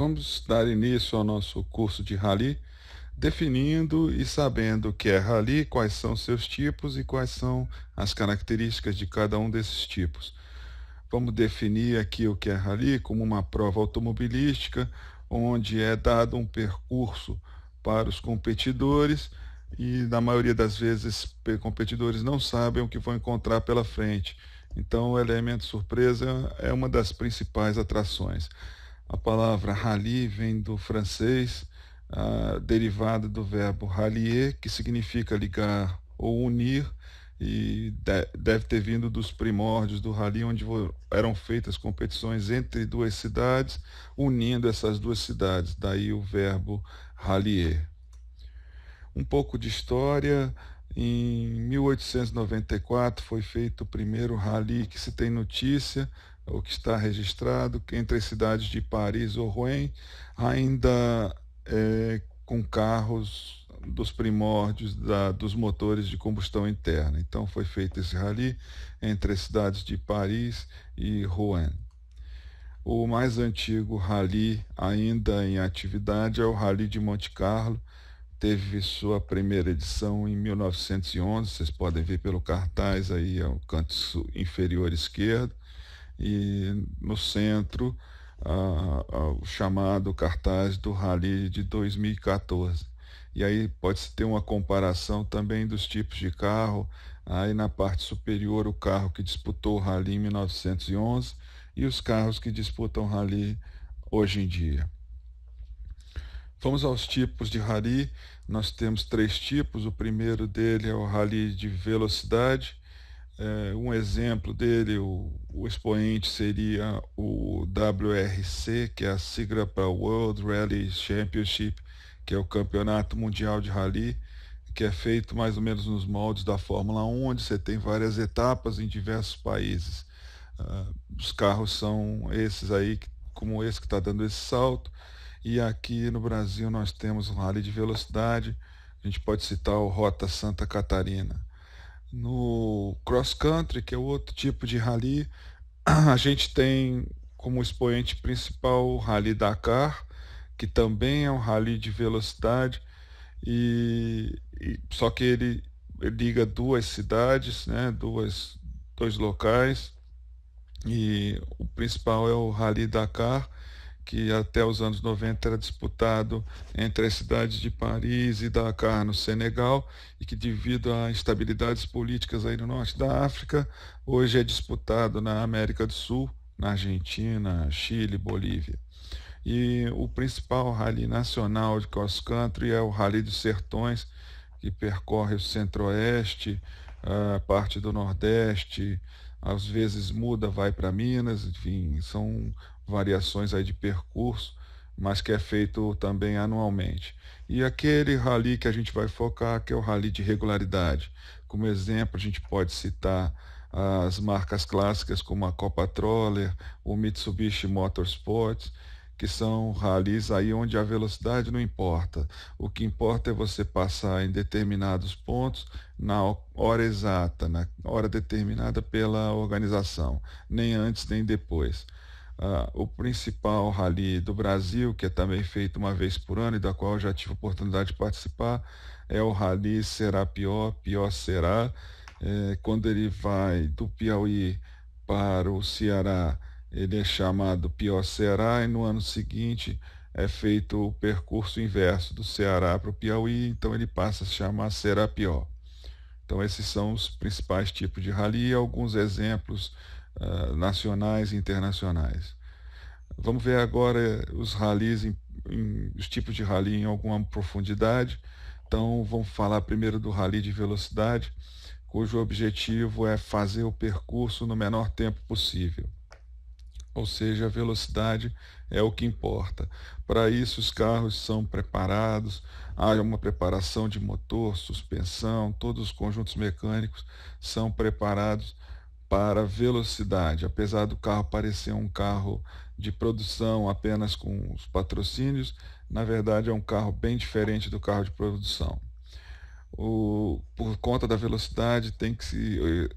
Vamos dar início ao nosso curso de Rally, definindo e sabendo o que é Rally, quais são seus tipos e quais são as características de cada um desses tipos. Vamos definir aqui o que é Rally como uma prova automobilística, onde é dado um percurso para os competidores e, na maioria das vezes, competidores não sabem o que vão encontrar pela frente. Então, o elemento surpresa é uma das principais atrações. A palavra rally vem do francês, derivada do verbo rallier, que significa ligar ou unir, e deve ter vindo dos primórdios do rally, onde eram feitas competições entre duas cidades, unindo essas duas cidades, daí o verbo rallier. Um pouco de história. Em 1894 foi feito o primeiro rally que se tem notícia, ou que está registrado, entre as cidades de Paris ou Rouen, ainda com carros dos primórdios dos motores de combustão interna. Então foi feito esse rally entre as cidades de Paris e Rouen. O mais antigo rally ainda em atividade é o Rally de Monte Carlo. Teve sua primeira edição em 1911, vocês podem ver pelo cartaz aí ao canto inferior esquerdo, e no centro o chamado cartaz do Rally de 2014. E aí pode-se ter uma comparação também dos tipos de carro. Aí na parte superior o carro que disputou o Rally em 1911 e os carros que disputam o Rally hoje em dia. Vamos aos tipos de rally. Nós temos três tipos. O primeiro dele é o rally de velocidade. Um exemplo dele, o expoente seria o WRC, que é a sigla para World Rally Championship, que é o Campeonato Mundial de Rally, que é feito mais ou menos nos moldes da Fórmula 1, onde você tem várias etapas em diversos países. Os carros são esses aí, como esse que está dando esse salto. E aqui no Brasil nós temos um rally de velocidade. A gente pode citar o Rota Santa Catarina. No cross country, que é outro tipo de rally, a gente tem como expoente principal o Rally Dakar, que também é um rally de velocidade, só que ele liga duas cidades, né, dois locais, e o principal é o Rally Dakar, que até os anos 90 era disputado entre as cidades de Paris e Dakar, no Senegal, e que, devido a instabilidades políticas aí no norte da África, hoje é disputado na América do Sul, na Argentina, Chile, Bolívia. E o principal rally nacional de cross country é o Rally dos Sertões, que percorre o centro-oeste, a parte do nordeste, às vezes muda, vai para Minas, enfim, são variações aí de percurso, mas que é feito também anualmente. E aquele rally que a gente vai focar, que é o rally de regularidade. Como exemplo, a gente pode citar as marcas clássicas como a Copa Troller, o Mitsubishi Motorsports, que são rallies aí onde a velocidade não importa. O que importa é você passar em determinados pontos na hora exata, na hora determinada pela organização, nem antes nem depois. O principal rally do Brasil, que é também feito uma vez por ano e da qual eu já tive a oportunidade de participar, é o Rally Será Pior, Pior Será. Quando ele vai do Piauí para o Ceará, ele é chamado Pior Será, e no ano seguinte é feito o percurso inverso do Ceará para o Piauí, então ele passa a se chamar Será Pior. Então esses são os principais tipos de rally e alguns exemplos nacionais e internacionais. Vamos ver agora os rallies, os tipos de rally em alguma profundidade. Então vamos falar primeiro do rally de velocidade, cujo objetivo é fazer o percurso no menor tempo possível. Ou seja, a velocidade é o que importa. Para isso, os carros são preparados, há uma preparação de motor, suspensão, todos os conjuntos mecânicos são preparados para velocidade. Apesar do carro parecer um carro de produção apenas com os patrocínios, na verdade é um carro bem diferente do carro de produção. Por conta da velocidade,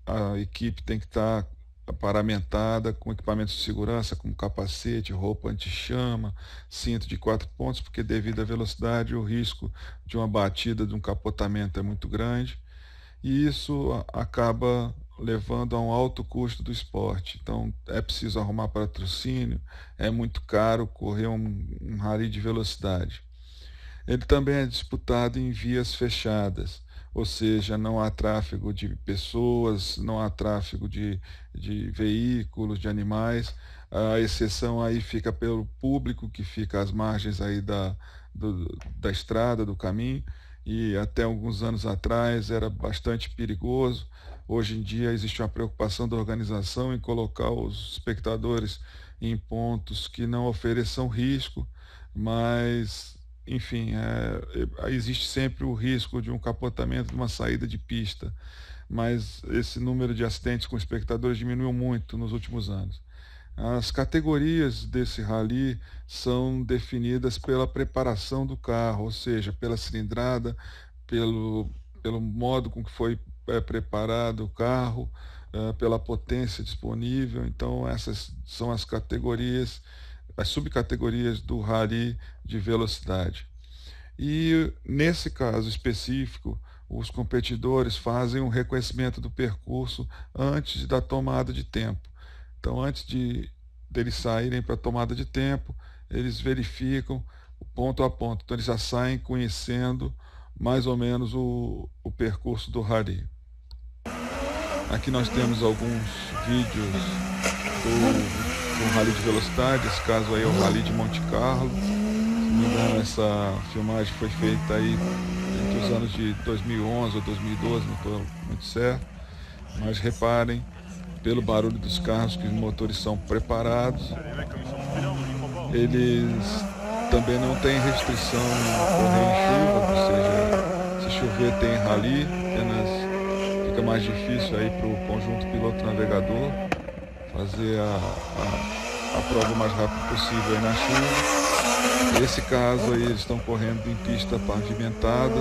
a equipe tem que estar paramentada, com equipamentos de segurança, como capacete, roupa anti-chama, cinto de 4 pontos, porque devido à velocidade o risco de uma batida, de um capotamento é muito grande, e isso acaba levando a um alto custo do esporte. Então é preciso arrumar patrocínio, é muito caro correr um rally de velocidade. Ele também é disputado em vias fechadas, ou seja, não há tráfego de pessoas, não há tráfego de veículos, de animais. A exceção aí fica pelo público, que fica às margens aí da estrada, do caminho, e até alguns anos atrás era bastante perigoso. Hoje em dia existe uma preocupação da organização em colocar os espectadores em pontos que não ofereçam risco, mas enfim, existe sempre o risco de um capotamento, de uma saída de pista, mas esse número de acidentes com espectadores diminuiu muito nos últimos anos. As categorias desse rally são definidas pela preparação do carro, ou seja, pela cilindrada, pelo modo com que foi preparado o carro, pela potência disponível. Então, essas são as categorias, as subcategorias do rally de velocidade. E nesse caso específico, os competidores fazem um reconhecimento do percurso antes da tomada de tempo. Então, antes deles saírem para a tomada de tempo, eles verificam ponto a ponto. Então, eles já saem conhecendo mais ou menos o percurso do rally. Aqui nós temos alguns vídeos do rally de velocidade. Esse caso aí é o rally de Monte Carlo. Se não me engano, essa filmagem foi feita aí entre os anos de 2011 ou 2012, não estou muito certo. Mas reparem pelo barulho dos carros que os motores são preparados. Eles também não têm restrição em correr em chuva, ou seja, se chover tem rally, apenas fica mais difícil aí para o conjunto piloto-navegador fazer a prova o mais rápido possível aí na chuva. Nesse caso aí eles estão correndo em pista pavimentada,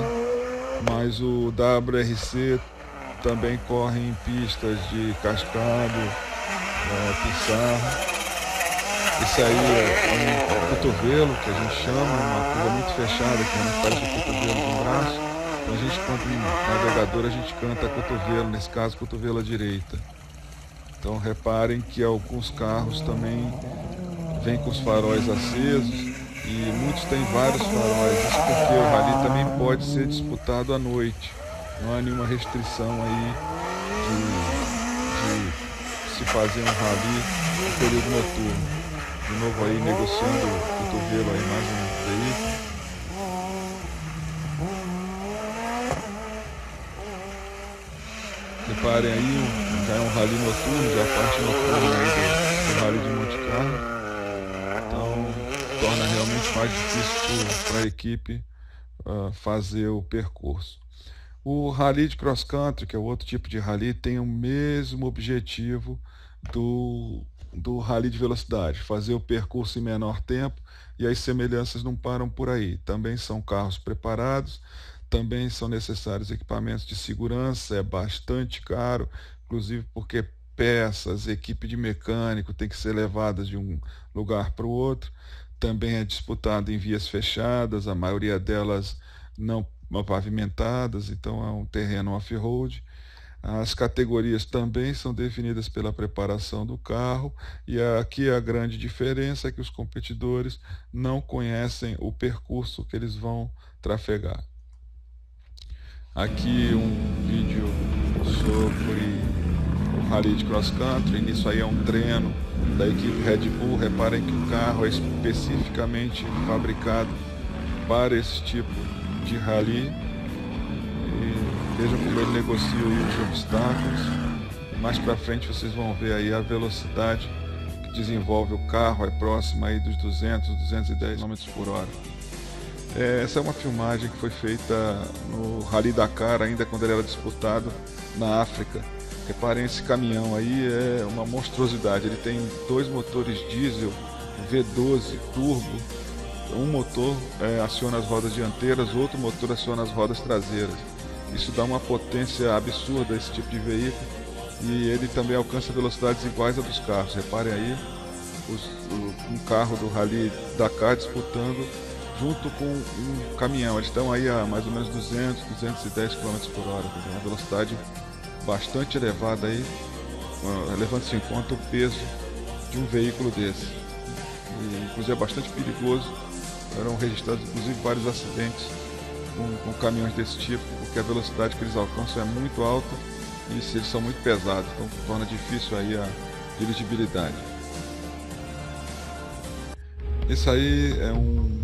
mas o WRC também corre em pistas de cascalho, pissarra. Esse aí é um cotovelo, que a gente chama, uma coisa muito fechada, que não parece o cotovelo de um braço. Então a gente, quando navegador, a gente canta cotovelo, nesse caso cotovelo à direita. Então reparem que alguns carros também vêm com os faróis acesos, e muitos têm vários faróis, isso porque o rally também pode ser disputado à noite. Não há nenhuma restrição aí de se fazer um rally no período noturno. De novo aí negociando o cotovelo aí, mais um veículo. Reparem aí, já é um rally noturno, já a parte noturna aí do rally de Monte Carlo. Então torna realmente mais difícil para a equipe fazer o percurso. O rally de cross country, que é o outro tipo de rally, tem o mesmo objetivo do rally de velocidade, fazer o percurso em menor tempo, e as semelhanças não param por aí. Também são carros preparados, também são necessários equipamentos de segurança, é bastante caro, inclusive porque peças, equipe de mecânico tem que ser levadas de um lugar para o outro. Também é disputado em vias fechadas, a maioria delas não pavimentadas, então é um terreno off-road. As categorias também são definidas pela preparação do carro, e aqui a grande diferença é que os competidores não conhecem o percurso que eles vão trafegar. Aqui um vídeo sobre o rally de cross country. Isso aí é um treino da equipe Red Bull. Reparem que o carro é especificamente fabricado para esse tipo de rally. Vejam como ele negocia os obstáculos. Mais para frente vocês vão ver aí a velocidade que desenvolve o carro, é próxima aí dos 200, 210 km por hora. Essa é uma filmagem que foi feita no Rally Dakar, ainda quando ele era disputado na África. Reparem, esse caminhão aí é uma monstruosidade. Ele tem 2 motores diesel V12 turbo. Um motor aciona as rodas dianteiras, outro motor aciona as rodas traseiras. Isso dá uma potência absurda a esse tipo de veículo. e ele também alcança velocidades iguais a dos carros. Reparem aí, um carro do Rally Dakar disputando junto com um caminhão. Eles estão aí a mais ou menos 200, 210 km por hora, uma velocidade bastante elevada aí, levando-se em conta o peso de um veículo desse. E, inclusive é bastante perigoso. Eram registrados inclusive vários acidentes com caminhões desse tipo, porque a velocidade que eles alcançam é muito alta e eles são muito pesados, então torna difícil aí a dirigibilidade. Esse aí é um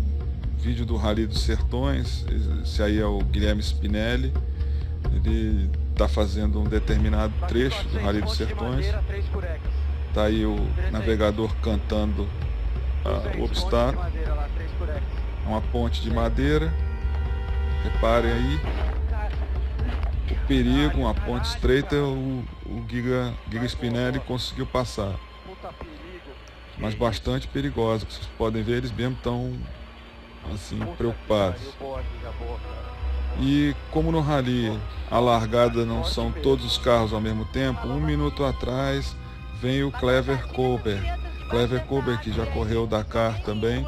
vídeo do Rally dos Sertões. Esse aí é o Guilherme Spinelli. Ele está fazendo um determinado trecho do Rally dos Sertões. Está aí o navegador cantando o obstáculo. É uma ponte de madeira. Reparem aí o perigo, uma ponte estreita. O Giga Spinelli conseguiu passar, mas bastante perigosa. Vocês podem ver, eles mesmo estão assim preocupados. E como no Rally a largada não são todos os carros ao mesmo tempo, um minuto atrás vem o Clever Colbert, que já correu o Dakar também,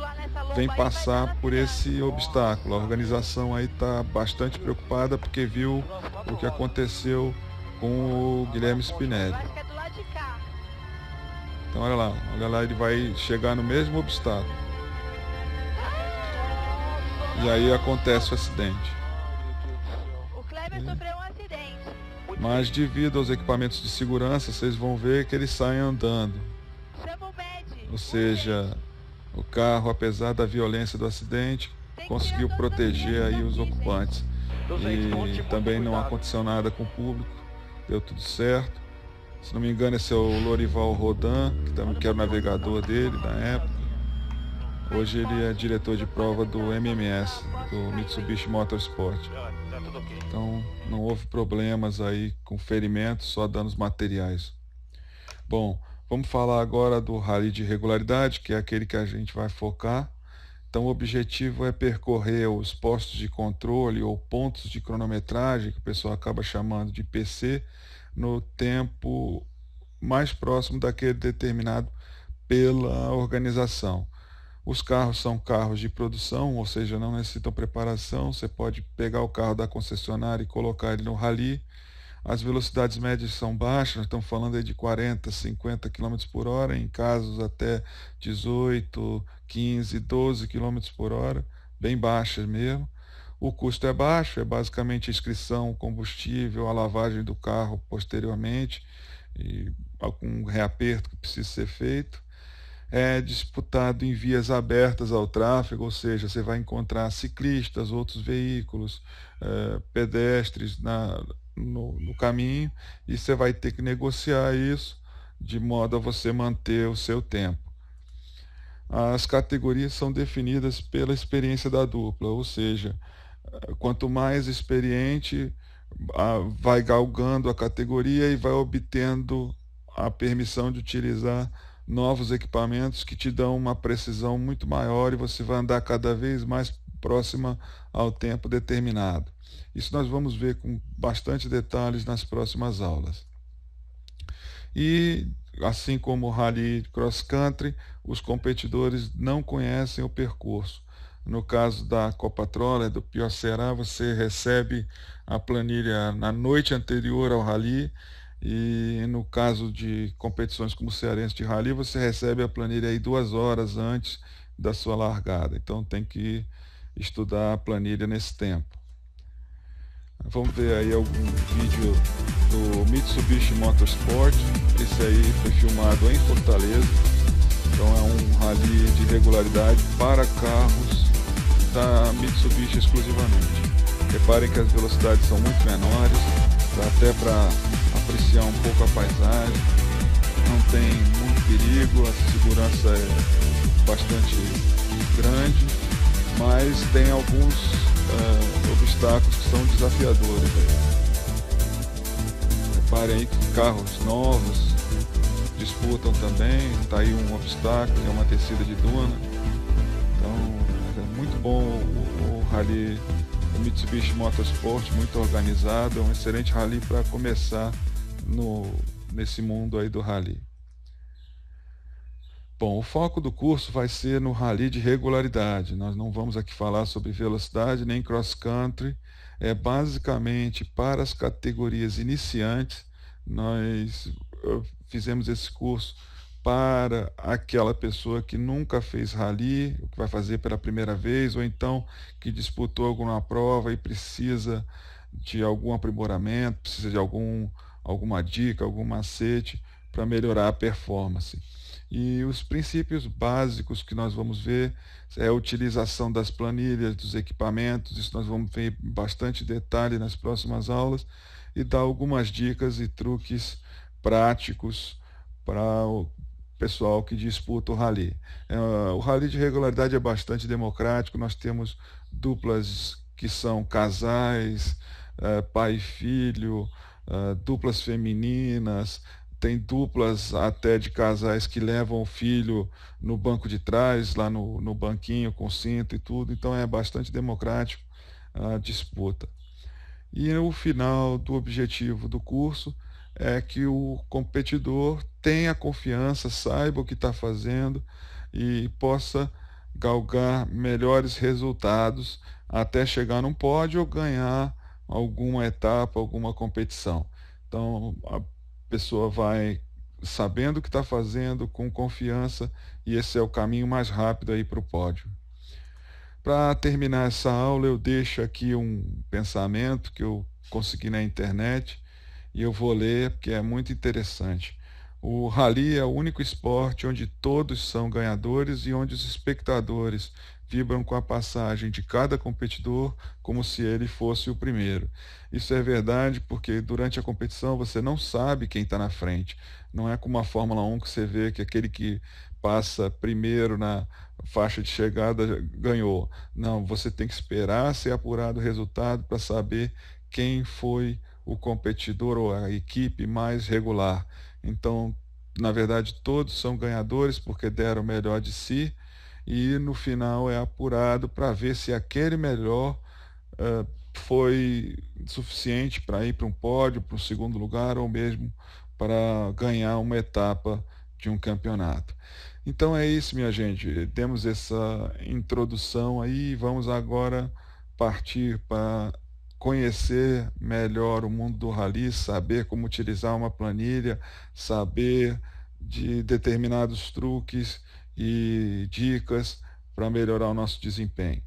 vem passar por esse obstáculo. A organização aí está bastante preocupada porque viu o que aconteceu com o Guilherme Spinelli. Então olha lá, ele vai chegar no mesmo obstáculo. E aí acontece o acidente. O Clever sofreu um acidente. Mas devido aos equipamentos de segurança, vocês vão ver que ele sai andando. Ou seja, o carro, apesar da violência do acidente, conseguiu proteger aí os ocupantes. E também não aconteceu nada com o público, deu tudo certo. Se não me engano, esse é o Lorival Rodin, que era o navegador dele na época. Hoje ele é diretor de prova do MMS, do Mitsubishi Motorsport. Então não houve problemas aí com ferimentos, só danos materiais. Bom, vamos falar agora do Rally de regularidade, que é aquele que a gente vai focar. Então o objetivo é percorrer os postos de controle ou pontos de cronometragem, que o pessoal acaba chamando de PC, no tempo mais próximo daquele determinado pela organização. Os carros são carros de produção, ou seja, não necessitam preparação. Você pode pegar o carro da concessionária e colocar ele no Rally. As velocidades médias são baixas, nós estamos falando aí de 40, 50 km por hora, em casos até 18, 15, 12 km por hora, bem baixas mesmo. O custo é baixo, é basicamente a inscrição, combustível, a lavagem do carro posteriormente e algum reaperto que precisa ser feito. É disputado em vias abertas ao tráfego, ou seja, você vai encontrar ciclistas, outros veículos, pedestres no caminho, e você vai ter que negociar isso de modo a você manter o seu tempo. As categorias são definidas pela experiência da dupla, ou seja, quanto mais experiente, vai galgando a categoria e vai obtendo a permissão de utilizar novos equipamentos que te dão uma precisão muito maior e você vai andar cada vez mais próxima ao tempo determinado. Isso nós vamos ver com bastante detalhes nas próximas aulas. E, assim como o Rally Cross Country, os competidores não conhecem o percurso. No caso da Copatroller, do Pior Será, você recebe a planilha na noite anterior ao Rally, e no caso de competições como o Cearense de Rally, você recebe a planilha aí 2 horas antes da sua largada. Então tem que estudar a planilha nesse tempo. Vamos ver aí algum vídeo do Mitsubishi Motorsport. Esse aí foi filmado em Fortaleza. Então é um rally de regularidade para carros da Mitsubishi exclusivamente. Reparem que as velocidades são muito menores, dá até para apreciar um pouco a paisagem, não tem muito perigo, a segurança é bastante grande, mas tem alguns obstáculos que são desafiadores. Reparem aí que carros novos disputam também, está aí um obstáculo, é uma descida de duna. Então é muito bom o Rally do Mitsubishi Motorsport, muito organizado, é um excelente rally para começar no nesse mundo aí do rally. Bom, o foco do curso vai ser no rally de regularidade. Nós não vamos aqui falar sobre velocidade nem cross country. É basicamente para as categorias iniciantes. Nós fizemos esse curso para aquela pessoa que nunca fez rally, o que vai fazer pela primeira vez, ou então que disputou alguma prova e precisa de algum aprimoramento, precisa de alguma dica, algum macete para melhorar a performance. E os princípios básicos que nós vamos ver é a utilização das planilhas, dos equipamentos, isso nós vamos ver em bastante detalhe nas próximas aulas, e dar algumas dicas e truques práticos para o pessoal que disputa o rally. O rally de regularidade é bastante democrático, nós temos duplas que são casais, pai e filho, duplas femininas, tem duplas até de casais que levam o filho no banco de trás, lá no banquinho com cinto e tudo, então é bastante democrático a disputa. E o final do objetivo do curso é que o competidor tenha confiança, saiba o que está fazendo e possa galgar melhores resultados até chegar num pódio ou ganhar alguma etapa, alguma competição. Então, a pessoa vai sabendo o que está fazendo, com confiança, e esse é o caminho mais rápido aí para o pódio. Para terminar essa aula, eu deixo aqui um pensamento que eu consegui na internet e eu vou ler porque é muito interessante. O rally é o único esporte onde todos são ganhadores e onde os espectadores vibram com a passagem de cada competidor como se ele fosse o primeiro. Isso é verdade porque durante a competição você não sabe quem está na frente. Não é como a Fórmula 1 que você vê que aquele que passa primeiro na faixa de chegada ganhou. Não, você tem que esperar ser apurado o resultado para saber quem foi o competidor ou a equipe mais regular. Então, na verdade, todos são ganhadores porque deram o melhor de si e no final é apurado para ver se aquele melhor foi suficiente para ir para um pódio, para um segundo lugar ou mesmo para ganhar uma etapa de um campeonato. Então é isso, minha gente. Temos essa introdução aí. Vamos agora partir para conhecer melhor o mundo do rally, saber como utilizar uma planilha, saber de determinados truques e dicas para melhorar o nosso desempenho.